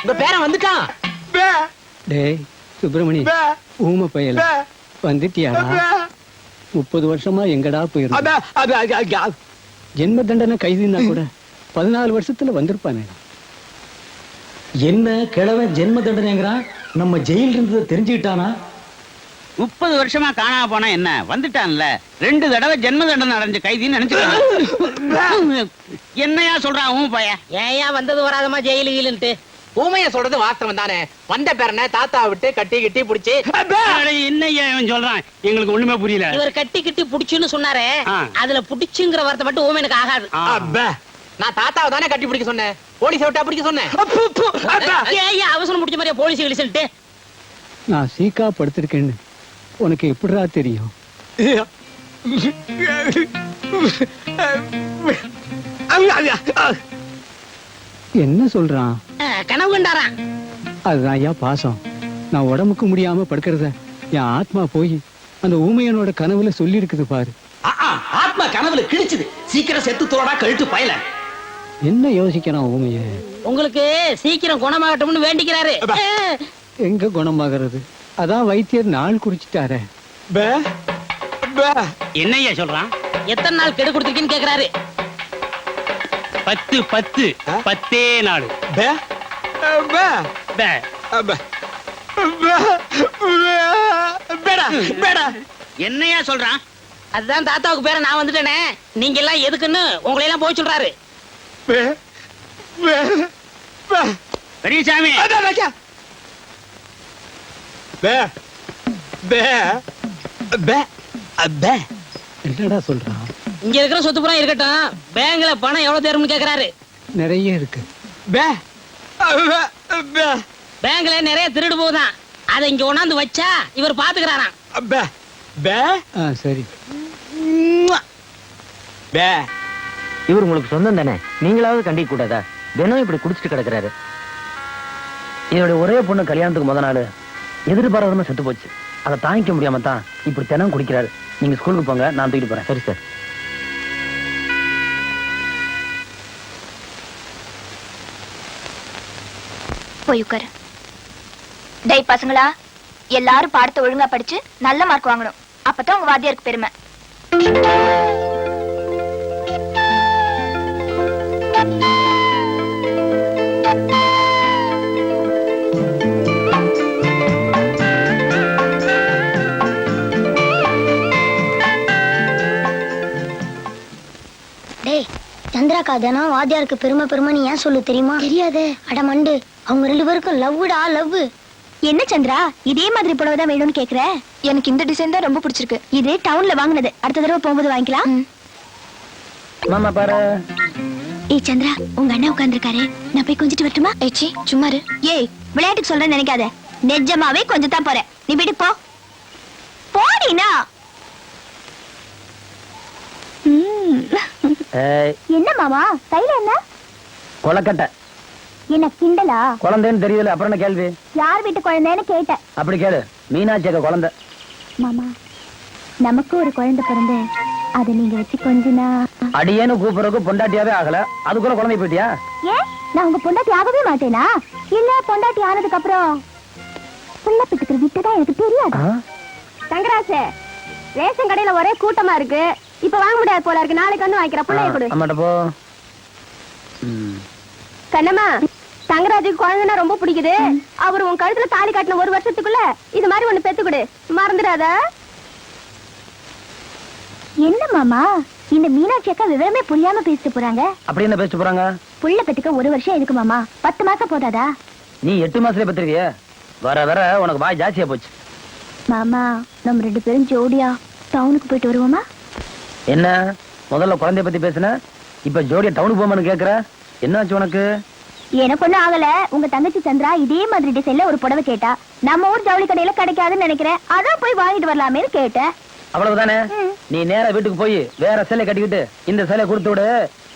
உங்க பேரன் வந்துட்டான். டேய் சுப்பிரமணி, ஊமை பயல வந்துட்டியாடா? 30 வருஷமா எங்கடா போயிருந்த? ஜென்ம தண்டனை கைதுன்னா கூட 14 வருஷத்துல வந்திருப்பானே. என்ன கிழவன் ஜென்ம தண்டனைங்கிறான்? நம்ம ஜெயில இருந்ததை தெரிஞ்சுக்கிட்டானா? 30 வருஷமா காணாம போனா என்ன, வந்துட்டான்ல. 2 தடவை ஜென்ம தண்டனை அடைஞ்ச கைதின்னு நினைச்சுக்காங்க. என்னையா சொல்றான் ஊமை பைய? ஏயா வந்தது வராதமா ஜெயிலுன்ட்டு? ஊமைய சொல்றது வாஸ்தவம் தானே. வந்த பேரனை தாத்தா விட்டு கட்டி கிட்டி புடிச்சு. என்னையா இவன் சொல்றான்? எங்களுக்கு ஒண்ணுமே புரியல. இவர் கட்டி கிட்டி புடிச்சுன்னு சொன்னாரே, அதுல புடிச்சுங்கிற வார்த்தை மட்டும் ஊமையனுக்கு ஆகாது. நான் தாத்தாவை தானே கட்டி பிடிக்க சொன்னேன், போலீஸ் விட்டா பிடிக்க சொன்னேன். ஏயா அவசரம் முடிச்ச மாதிரியா போலீஸ் கிழிச்சுட்டு? நான் சீக்கா படுத்திருக்கேன்னு உனக்கு எப்படிடா தெரியும்? என்ன சொல்றான்? கனவு கண்டாரான். அதுதான் ஐயா பாசம். நான் உடம்புக்கு முடியாம படுக்கிறத என் ஆத்மா போய் அந்த ஊமையனோட கனவுல சொல்லி இருக்குது பாரு. ஆத்மா கனவுல கிழிச்சுது. சீக்கிரம் செத்து தோடா கழுத்து பயல. என்ன யோசிக்கிறான் ஊமைய? உங்களுக்கு சீக்கிரம் குணமாகட்டும்னு வேண்டிக்கிறாரு. எங்க குணமாகிறது? அதான் வைத்தியர் நாள் குறிச்சிட்டாரே. என்னையா சொல்றான்? எத்தனை நாள் கெடு கொடுத்துருக்கீன்னு கேக்குறாரு. 10 10 நாள். என்னையா சொல்றான்? அதுதான் தாத்தாவுக்கு பேர நான் வந்துட்டேனே, நீங்க எல்லாம் எதுக்குன்னு உங்களை எல்லாம் போய் சொல்றாரு. பெரியசாமி, என்னடா சொல்றான்? இங்க இருக்கிற சொத்து புறம் இருக்கட்டும், பேங்க்ல பணம் எவ்வளவு தேரும்னு கேக்குறாரு. நிறைய இருக்கு. பேங்க்ல நிறைய திருடு போகுதான், அதை இங்க கொண்டாந்து வச்சா இவர் பாத்துக்கிறாராம். சரி. இவர் உங்களுக்கு சொந்தம் தானே, நீங்களாவது கண்டிக்க கூடாதா? தினம் இப்படி குடிச்சிட்டு கிடக்குறாரு. என்னுடைய ஒரே பொண்ணு கல்யாணத்துக்கு முத நாள் எதிர்பாராதமா செத்து போச்சு. அதை தாங்கிக்க முடியாம தான் இப்படி தினம் குடிக்கிறாரு. நீங்க ஸ்கூலுக்கு போங்க, நான் தூக்கிட்டு போறேன். சரி சார். போய் உட்காரு. டேய் பசங்களா, எல்லாரும் பாடத்தை ஒழுங்கா படிச்சு நல்ல மார்க் வாங்கணும். அப்பதான் உங்க வாத்தியாருக்கு பெருமை. டேய் சந்திராக்கா, தினம் வாத்தியாருக்கு பெருமை ஏன் சொல்லு தெரியுமா? தெரியாதே. அட மண்டு, அவங்க 2 பேருக்கும் லவ்வுடா லவ். என்ன சந்திரா, இதே மாதிரி புடவை தான் வேணும்னு கேக்குற? எனக்கு இந்த டிசைன் தான் ரொம்ப பிடிச்சிருக்கு. இது டவுன்ல வாங்குனது, அடுத்த தடவை போகும்போது வாங்கிக்கலாம். மாமா பாரு. ஏய் சந்திரா, உங்க அண்ணா உட்கார்ந்திருக்காரு, நான் போய் கொஞ்சிட்டு வரட்டுமா? ஏச்சி சும்மா இரு. ஏய் விளையாட்டுக்கு சொல்றேன்னு நினைக்காத, நிஜமாவே கொஞ்சம் தான் போறேன். நீ வீட்டுக்கு போ. போடினா. என்ன மாமா கையில என்ன? கொலக்கட்டை. என்ன கிண்டலா? குழந்தைன்னு தெரியல, அப்புறம் என்ன கேள்வி? யார் வீட்டு குழந்தைன்னு கேட்டேன். அப்படி கேளு. மீனாட்சி அக்கா குழந்தை. மாமா, நமக்கு ஒரு குழந்தை பிறந்து அதை நீங்க வச்சு கொஞ்சனா. அடியேன்னு கூப்பிடுறதுக்கு பொண்டாட்டியாவே ஆகல, அதுக்குள்ள குழந்தை போயிட்டியா? ஏன் நான் உங்க பொண்டாட்டி ஆகவே மாட்டேனா? இல்ல பொண்டாட்டி ஆனதுக்கு அப்புறம் புள்ள பிட்டுக்கிற விட்டுதான் எனக்கு தெரியாது. தங்கராசே, ரேஷன் கடையில ஒரே கூட்டமா இருக்கு, இப்ப வாங்க முடியாது போல இருக்கு. நாளைக்கு வந்து வாங்கிக்கிற பிள்ளைய கொடு. அம்மாட்ட போ. கண்ணம்மா, தங்கராஜுக்கு குழந்தைனா ரொம்ப பிடிக்குது. அவர் உன் கழுத்துல தாலி காட்டின 1 வருஷத்துக்குள்ள இது மாதிரி ஒண்ணு பெத்து கொடு, மறந்துடாத. என்ன மாமா, இந்த மீனாட்சி அக்கா விவரமே புரியாம பேசிட்டு போறாங்க. அப்படி என்ன பேசிட்டு போறாங்க? புள்ள பெத்துக்க 1 வருஷம் எதுக்கு மாமா? 10 மாசம் போதாதா? நீ 8 மாசத்துல பெற்றுருவிய. வர வர உனக்கு வாய் ஜாஸ்தியா போச்சு. மாமா, நம்ம 2 பேரும் ஜோடியா டவுனுக்கு போயிட்டு வருவோமா? என்ன முதல்ல குழந்தைய பத்தி பேசுன, இப்ப ஜோடியா டவுனுக்கு போமான்னு கேக்குற? என்னாச்சு உனக்கு? எனக்கு ஒண்ணும் ஆகல. உங்க தங்கச்சி சந்திரா இதே மாதிரி டிசைன்ல ஒரு புடவை கேட்டா, நம்ம ஊர் ஜவுளி கடையில கிடைக்காதுன்னு நினைக்கிறேன், அதான் போய் வாங்கிட்டு வரலாமே கேட்டேன். அவ்வளவுதானே? நீ நேரா வீட்டுக்கு போய் வேற சேலை கட்டிக்கிட்டு இந்த சேலை கொடுத்து விடு.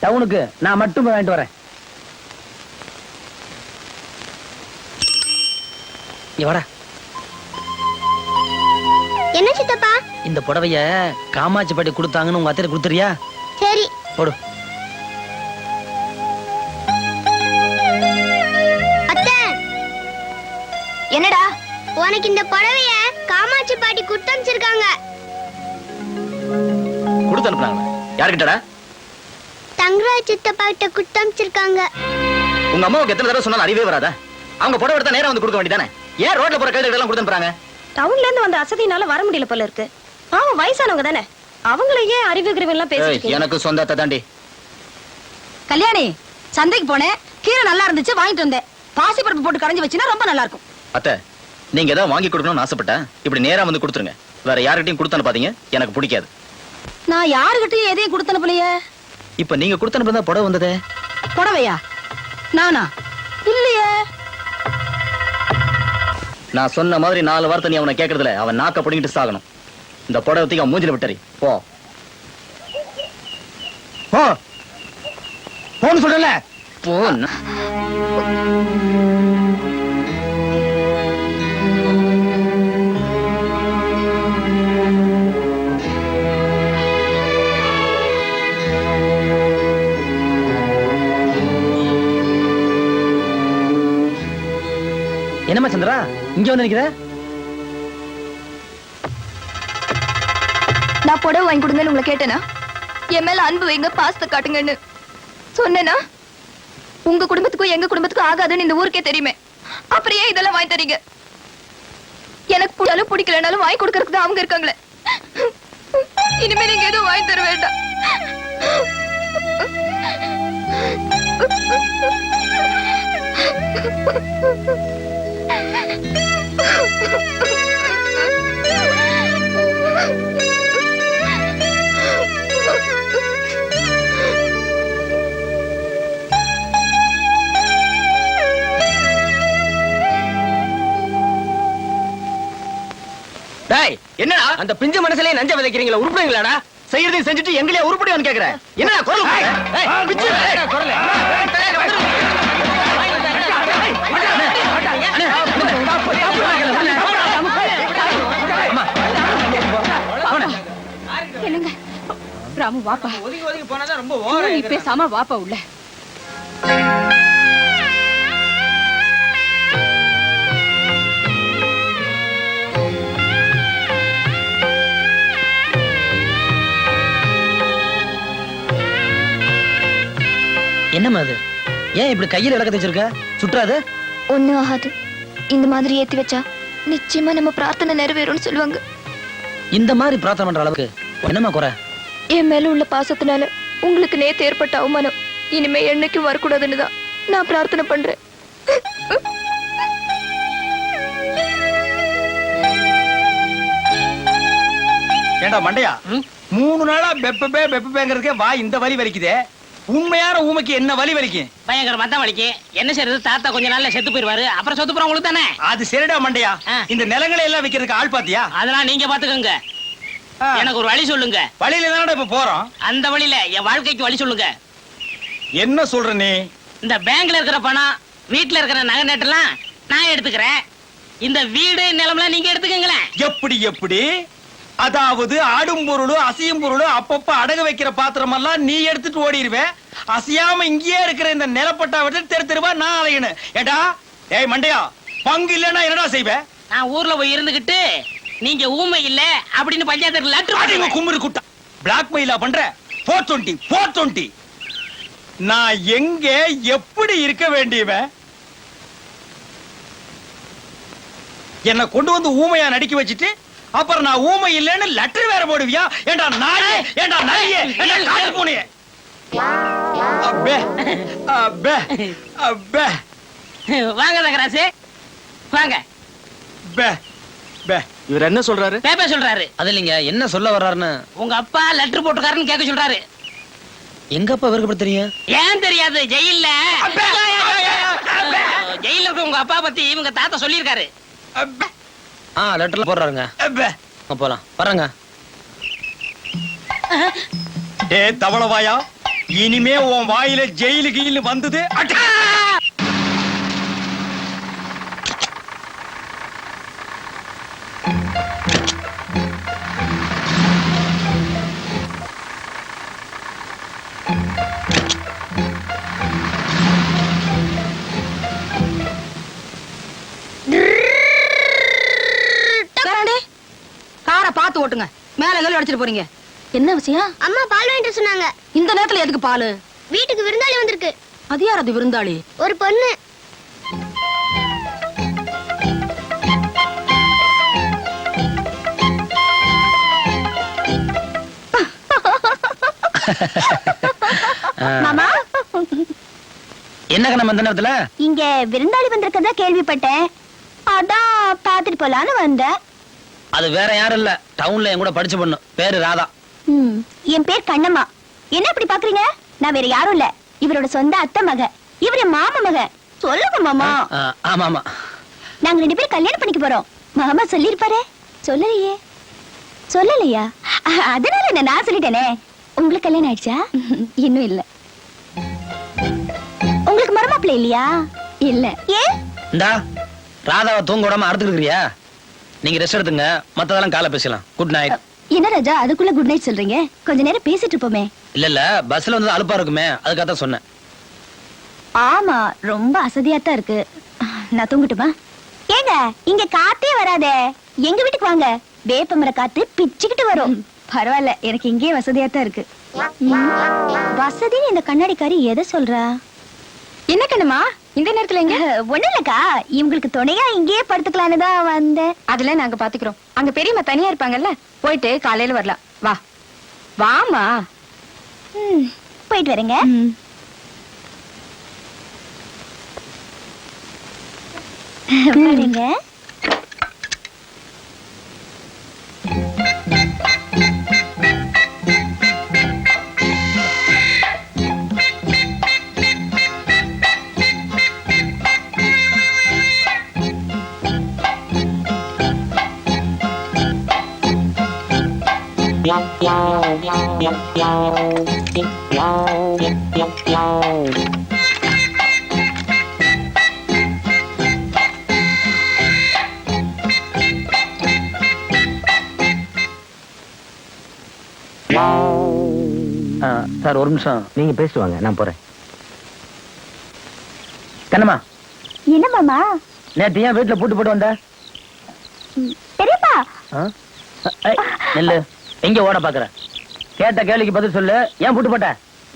டவுனுக்கு நான் மட்டும் போய் வாங்கிட்டு வரேன். என்ன சித்தப்பா? இந்த புடவைய காமாட்சி பாட்டி கொடுத்தாங்கன்னு உங்க அத்தையில கொடுத்துறியா? சரி போடு. அத்தை, உனக்கு இந்த புடவைய காமாட்சி பாட்டி குடுத்தமிச்சிருக்காங்க. கொடுத்து அனுப்புறாங்க. யாருக்கிட்டடா? தங்கராஜ் சித்தப்பா கிட்ட குடுத்தமிச்சிருக்காங்க. உங்க அம்மாவுக்கு எத்தனை தடவை சொன்னாலும் அறிவே வராதா? அவங்க புடவை எடுத்தா நேரா வந்து கொடுக்க வேண்டியதானே? ஏன் ரோட்ல போற கைதிகள் எல்லாம் கொடுத்து அனுப்புறாங்க? டவுன்ல இருந்து வந்த அசதினால வர முடியல போல இருக்கு. பாவம் வயசானவங்க தானே, அவங்கள ஏன் அறிவுகிறவங்க எல்லாம் பேசிட்டு எனக்கு சொந்தத்தை தாண்டி. கல்யாணி, சந்தைக்கு போனேன், கீரை நல்லா இருந்துச்சு வாங்கிட்டு வந்தேன். பாசி பருப்பு போட்டு கரைஞ்சி வச்சினா ரொம்ப நல்லா இருக்கும். அத்தை, நீங்க ஏதாவது வாங்கி கொடுக்கணும்னு ஆசைப்பட்டா இப்படி நேரா வந்து கொடுத்துருங்க. வேற யார்கிட்டயும் கொடுத்து அனுப்பாதீங்க, எனக்கு பிடிக்காது. நான் யாருகிட்டயும் எதையும் கொடுத்து அனுப்பலையே. இப்ப நீங்க கொடுத்து அனுப்புறதா புடவை வந்ததே. புடவையா? நானா? இல்லையே. நான் சொன்ன மாதிரி 4 வார்த்தை நீ அவனை கேட்கறதுல அவன் நாக்க பிடிங்கிட்டு சாகணும். இந்த புடவத்தைக்கு அவன் மூஞ்சில விட்டறி. போ போ போன்னு சொல்லல. போ. என்னம்மா சந்திரா இங்க வந்து நிக்கிற? நான் புடவை வாங்கி கொடுங்கன்னு உங்களை கேட்டேனா? என் மேல அன்பு வைங்க, பாசத்தை காட்டுங்கன்னு சொன்னேனா? உங்க குடும்பத்துக்கும் எங்க குடும்பத்துக்கும் ஆகாதுன்னு இந்த ஊருக்கே தெரியுமே. அப்புறம் ஏன் இதெல்லாம் வாங்கி தரீங்க? எனக்கு பிடிச்சாலும் பிடிக்கலனாலும் வாங்கி கொடுக்கறதுக்கு தான் அவங்க இருக்காங்களே. இனிமே நீங்க எதுவும் வாங்கி தர வேண்டாம். டேய், என்னடா அந்த பிஞ்சு மனசுலயே நஞ்ச விதைக்கிறீங்களா? உருப்படுங்களாடா? செய்யறதையும் செஞ்சுட்டு எங்களையா உருப்படியான்னு கேக்குறேன். என்னடா குரல் கொடுக்குற? ஏய், பிஞ்சு, குரல். என்னங்க ராமு, வாப்பா. ஒதுங்கி ஒதுங்கி போனாதான் ரொம்ப ஓவரா நீ பேசாம வாப்பா உள்ள. என்னம்மா அது? ஏன் இப்படி கையில விளக்க வச்சிருக்க? சுற்றாது? ஒண்ணும் ஆகாது. இந்த மாதிரி ஏத்தி வச்சா நிச்சயமா நம்ம பிரார்த்தனை நிறைவேறும்னு சொல்லுவாங்க. இந்த மாதிரி பிரார்த்தனை பண்ற அளவுக்கு என்னம்மா குறை? என் மேல உள்ள பாசத்தினால உங்களுக்கு நேத்து ஏற்பட்ட அவமானம் இனிமே என்னைக்கும் வரக்கூடாதுன்னு தான் நான் பிரார்த்தனை பண்றேன். ஏண்டா மண்டையா, 3 நாளா பெப்பேங்கிறதுக்கே வா இந்த வலி வலிக்குதே. உண்மையான ஊமைக்கு என்ன வலி வலிக்கும்? பயங்கரமா தான் வலிக்கு. என்ன செய்யறது, தாத்தா கொஞ்ச நாள்ல செத்து போயிருவாரு. அப்புறம் சொத்து போற உங்களுக்கு தானே. அது சரிடா மண்டையா, இந்த நிலங்களை எல்லாம் விக்கிறதுக்கு ஆள் பாத்தியா? அதெல்லாம் நீங்க பாத்துக்கோங்க. எனக்கு ஒரு வழி சொல்லுங்க. வழியில தானடா இப்ப போறோம். அந்த வழியில என் வாழ்க்கைக்கு வழி சொல்லுங்க. என்ன சொல்ற நீ? இந்த பேங்க்ல இருக்கிற பணம், வீட்டுல இருக்கிற நகை நட்டெல்லாம் நான் எடுத்துக்கிறேன். இந்த வீடு நிலம்லாம் நீங்க எடுத்துக்கங்களேன். எப்படி எப்படி? அதாவது ஆடும் பொருளும் அசையும் பொருளும் அப்பப்ப அடகு வைக்கிற பாத்திரம் எல்லாம் நீ எடுத்துட்டு ஓடிடுவேன். அசையாம இங்கேயே இருக்கிற இந்த நிலப்பட்டா விட்டு தெரு தெருவா நான் அலையணும். ஏடா ஏய் மண்டையா, பங்கு இல்லன்னா என்னடா செய்வேன்? நான் ஊர்ல போய் இருந்துகிட்டு நீங்க ஊமை இல்ல அப்படின்னு பஞ்சாயத்து லெட்டர் குமுறு குட்டா பிளாக் மெயிலா பண்ற? 420 நான் எங்க எப்படி இருக்க வேண்டியவன்? என்ன கொண்டு வந்து ஊமையா நடிக்க வச்சுட்டு அப்புறம் நான் ஊமை இல்லைன்னு லெட்டர் வேற போடுவியா? ஏண்டா நாயே, ஏண்டா நாயே, ஏண்டா காட்டு பூனையே. அப்பே அப்பே அப்பே. வாங்க தகராசு வாங்க. பே பே. இவர் என்ன சொல்றாரு? பேப்ப சொல்றாரு. அது இல்லைங்க, என்ன சொல்ல வர்றாருன்னு. உங்க அப்பா லெட்டர் போட்டுக்காருன்னு கேட்க சொல்றாரு. எங்க அப்பா இவருக்கு எப்படி தெரியும்? ஏன் தெரியாது? ஜெயில்ல ஜெயில இருக்க உங்க அப்பா பத்தி இவங்க தாத்தா சொல்லியிருக்காரு. லெட்டர்ல போடுறாருங்க. போலாம் வர்றங்க. ஏ தவளவாயா, இனிமே உன் வாயில ஜெயிலு கீழ் வந்தது மேல கல்லு அடிச்சிட்டு போறீங்க என்ன விஷயம்? அம்மா பால் வாங்கிட்டு சொன்னாங்க. இந்த நேரத்துல எதுக்கு பாலு? வீட்டுக்கு விருந்தாளி வந்திருக்கு. அது யார் அது விருந்தாளி? ஒரு பொண்ணு. மாமா என்ன கண்ணம் அந்த நேரத்துல? இங்க விருந்தாளி வந்திருக்கதா கேள்விப்பட்டேன். அதான் பாத்துட்டு போலான்னு வந்தேன். அது வேற யாரும் இல்ல, டவுன்ல என் கூட படிச்ச பொண்ணு, பேரு ராதா. என் பேர் கண்ணம்மா. என்ன இப்படி பாக்குறீங்க? நான் வேற யாரும் இல்ல, இவரோட சொந்த அத்தை மக. இவரு மாமா மக. சொல்லுங்க மாமா. ஆமா ஆமா, நாங்க 2 பேரும் கல்யாணம் பண்ணிக்க போறோம். மாமா சொல்லிருப்பாரு. சொல்லலையே. சொல்லலையா? அதனால என்ன, நான் சொல்லிட்டேனே. உங்களுக்கு கல்யாணம் ஆயிடுச்சா? இன்னும் இல்ல. உங்களுக்கு மருமாப்பிள்ளை இல்லையா? இல்ல. ஏன்? இந்தா ராதாவை தூங்க விடாம அறுத்துக்கிறியா? நீங்க ரெஸ்ட் எடுத்துங்க, மத்ததெல்லாம் காலை பேசலாம். Good night. என்ன ராஜா அதுக்குள்ள குட் நைட் சொல்றீங்க? கொஞ்ச நேரம் பேசிட்டு இருப்போமே. இல்ல இல்ல, பஸ்ல வந்து அலுப்பா இருக்குமே, அதுக்காக தான் சொன்னேன். ஆமா, ரொம்ப அசதியாத்தான் இருக்கு. நான் தூங்கட்டுமா? ஏங்க, இங்க காத்தே வராதே. எங்க வீட்டுக்கு வாங்க, வேப்பமர காத்து பிச்சுக்கிட்டு வரும். பரவாயில்ல, எனக்கு இங்கே வசதியாத்தான் இருக்கு. வசதின்னு இந்த கண்ணாடிக்காரி எதை சொல்றா? என்ன கண்ணுமா இந்த நேரத்துல எங்க? ஒண்ணு இல்லக்கா, இவங்களுக்கு துணையா இங்கேயே படுத்துக்கலான்னு தான் வந்தேன். அதெல்லாம் நாங்க பாத்துக்கிறோம். அங்க பெரியம்மா தனியா இருப்பாங்கல்ல, போயிட்டு காலையில வரலாம். வா வாமா. போயிட்டு வரேங்க. பாருங்க. சார் ஒரு நிமிஷம், நீங்க பேசிட்டு வாங்க, நான் போறேன். கண்ணம்மா, என்ன மாமா? நேத்து ஏன் வீட்டுல பூட்டு போட்டு வந்த? பெரியப்பா, நெல்லு எங்க ஓட பாக்குற? கேட்ட கேள்விக்கு பதில் சொல்லு. ஏன் பூட்டு போட்ட?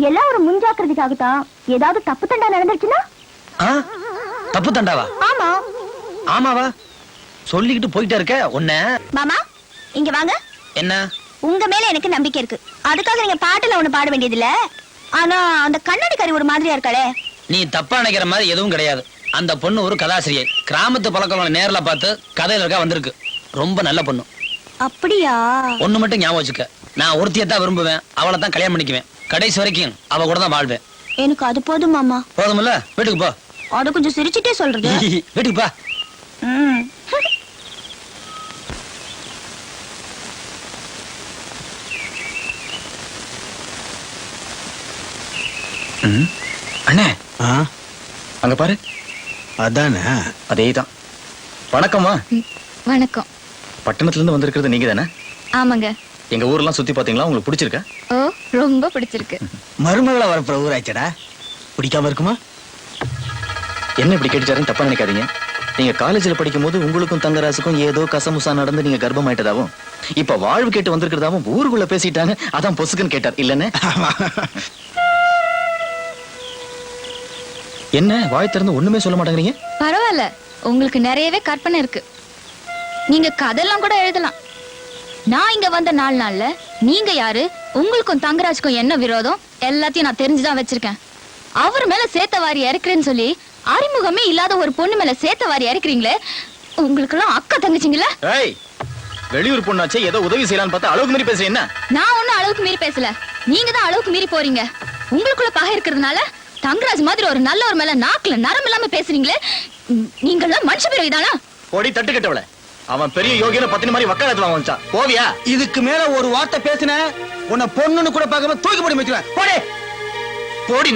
எல்லாம் ஒரு முன்ஜாக்கிரதைக்காகத்தான். ஏதாவது தப்பு தண்டா நடந்துருச்சுன்னா? தப்பு தண்டாவா? ஆமா. ஆமாவா? சொல்லிக்கிட்டு போயிட்டே இருக்க உன்ன. மாமா இங்க வாங்க. என்ன? உங்க மேல எனக்கு நம்பிக்கை இருக்கு. அதுக்காக நீங்க பாட்டுல ஒண்ணு பாட வேண்டியது இல்ல. ஆனா அந்த கண்ணாடிக்காரி ஒரு மாதிரியா இருக்காளே. நீ தப்பா நினைக்கிற மாதிரி எதுவும் கிடையாது. அந்த பொண்ணு ஒரு கதாசிரியை. கிராமத்து பழக்கங்களை நேர்ல பார்த்து கதையில இருக்கா வந்திருக்கு. ரொம்ப நல்ல பொண்ணு. அப்படியா? ஒண்ணு மட்டும் ஞாபகம் வச்சுக்க, நான் ஒருத்தியத்தான் விரும்புவேன், அவளை தான் கல்யாணம் பண்ணிக்குவேன். கடைசி வரைக்கும் அவ கூட தான் வாழ்வேன். எனக்கு அது போதும் மாமா. போதுமில்ல? வீட்டுக்கு போ. அது கொஞ்சம் சிரிச்சுட்டே சொல்றது. வீட்டுக்கு போ. அண்ணே அங்க பாரு. அதானே? அதேதான். வணக்கம்மா. வணக்கம். பட்டணத்துல இருந்து வந்திருக்கிறது நீங்க தானே? ஆமாங்க. எங்க ஊர்லாம் சுத்தி பாத்தீங்களா? உங்களுக்கு பிடிச்சிருக்கா? ஓ, ரொம்ப பிடிச்சிருக்கு. மருமகளை வரப்புற ஊராச்சடா, பிடிக்காம இருக்குமா? என்ன இப்படி கேட்டுட்டாருன்னு தப்பா நினைக்காதீங்க. நீங்க காலேஜ்ல படிக்கும் போது உங்களுக்கும் தங்கராசுக்கும் ஏதோ கசமுசா நடந்து நீங்க கர்ப்பமாயிட்டதாவும், இப்ப வாழ்வு கேட்டு வந்திருக்கிறதாவும் ஊருக்குள்ள பேசிட்டாங்க. அதான் பொசுக்குன்னு கேட்டார் இல்லன்னு? என்ன வாய் திறந்து ஒண்ணுமே சொல்ல மாட்டேங்கிறீங்க? பரவாயில்ல, உங்களுக்கு நிறையவே கற்பனை இருக்கு. நீங்க கதெல்லாம் கூட எழுதலாம். நான் இங்க வந்த 4 நாள்ல நீங்க யாரு, உங்களுக்கும் தங்கராஜுக்கும் என்ன விரோதம் எல்லாத்தையும் நான் தெரிஞ்சுதான் வச்சிருக்கேன். அவர் மேல சேத்த வாரி இறக்குறேன்னு சொல்லி அறிமுகமே இல்லாத ஒரு பொண்ணு மேல சேத்த வாரி இறக்குறீங்களே, உங்களுக்கு எல்லாம் அக்கா தங்கச்சிங்களா? வெளியூர் பொண்ணாச்சே, ஏதோ உதவி செய்யலான்னு பார்த்தா அளவுக்கு மீறி பேசுறேன். என்ன? நான் ஒண்ணும் அளவுக்கு மீறி பேசல, நீங்க தான் அளவுக்கு மீறி போறீங்க. உங்களுக்குள்ள பகை இருக்கிறதுனால தங்கராஜ் மாதிரி ஒரு நல்ல ஒரு மேல நாக்குல நரம் இல்லாம பேசுறீங்களே, நீங்க எல்லாம் மனுஷ பிறவிதானா? போடி தட்டு கட்டவள. அவன் பெரிய யோகியன பத்தினி மாதிரி வக்காலத்துல வாங்க போவியா? இதுக்கு மேல ஒரு வார்த்தை பேசின உன்னை பொண்ணுன்னு கூட பார்க்காம தூக்கி போடி வச்சுவேன். போடி போடி.